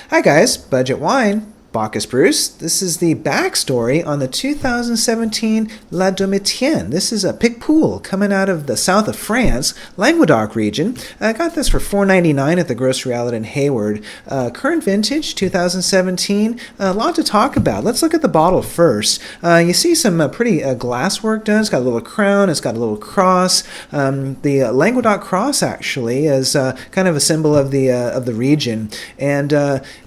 Hi guys, Budget Wine, Bacchus Bruce. This is the backstory on the 2017 La Domitienne. This is a Picpoul coming out of the south of France, Languedoc region. I got this for $4.99 at the grocery outlet in Hayward. Current vintage, 2017. A lot to talk about. Let's look at the bottle first. You see some pretty glass work done. It's got a little crown. It's got a little cross. The Languedoc cross actually is kind of a symbol of the region. And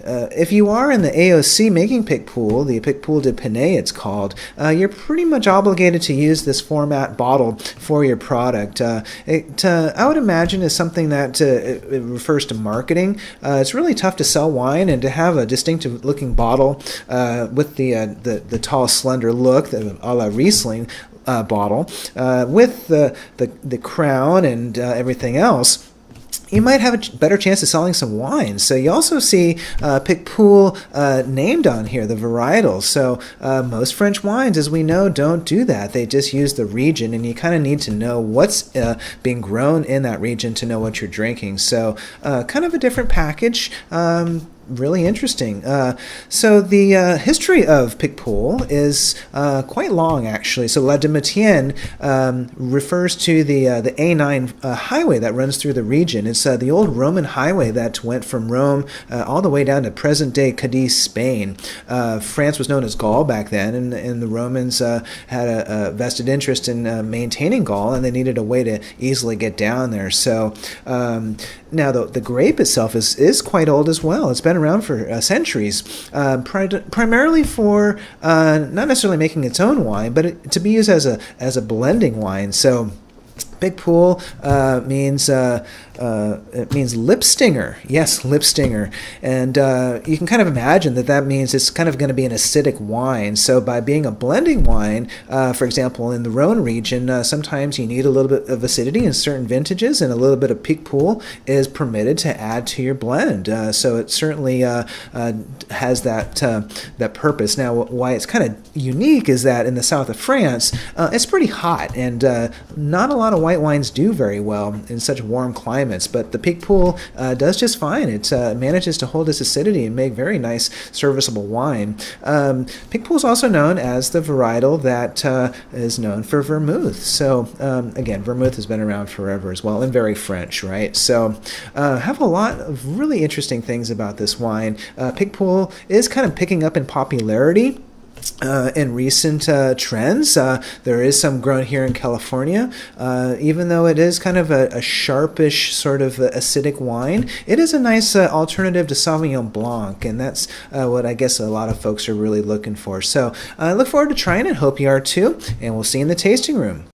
if you are in the AOC making Picpoul, the Picpoul de Pinet it's called, you're pretty much obligated to use this format bottle for your product. I would imagine is something that it refers to marketing. It's really tough to sell wine and to have a distinctive looking bottle with the tall slender look, a la Riesling bottle, with the crown and everything else. You might have a better chance of selling some wine. So you also see Picpoul named on here, the varietals. So most French wines, as we know, don't do that. They just use the region, and you kind of need to know what's being grown in that region to know what you're drinking. So kind of a different package. Really interesting. So the history of Picpoul is quite long, actually. So La Domitienne refers to the A9 highway that runs through the region. It's the old Roman highway that went from Rome all the way down to present-day Cadiz, Spain. France was known as Gaul back then, and the Romans had a vested interest in maintaining Gaul, and they needed a way to easily get down there. So now the grape itself is quite old as well. It's been around for centuries, primarily for not necessarily making its own wine, but to be used as a blending wine. So Picpoul means lip stinger. Yes, lip stinger. And you can kind of imagine that means it's kind of going to be an acidic wine. So by being a blending wine, for example, in the Rhone region, sometimes you need a little bit of acidity in certain vintages, and a little bit of Picpoul is permitted to add to your blend. So it certainly has that purpose. Now, why it's kind of unique is that in the south of France, it's pretty hot, and not a lot of white wines do very well in such warm climates, but the Picpoul does just fine. It manages to hold its acidity and make very nice serviceable wine. Picpoul is also known as the varietal that is known for vermouth. So again, vermouth has been around forever as well, and very French, right? So have a lot of really interesting things about this wine. Picpoul is kind of picking up in popularity in recent trends. There is some grown here in California. Even though it is kind of a sharpish sort of acidic wine, it is a nice alternative to Sauvignon Blanc, and that's what I guess a lot of folks are really looking for. So I look forward to trying it. Hope you are too, and we'll see you in the tasting room.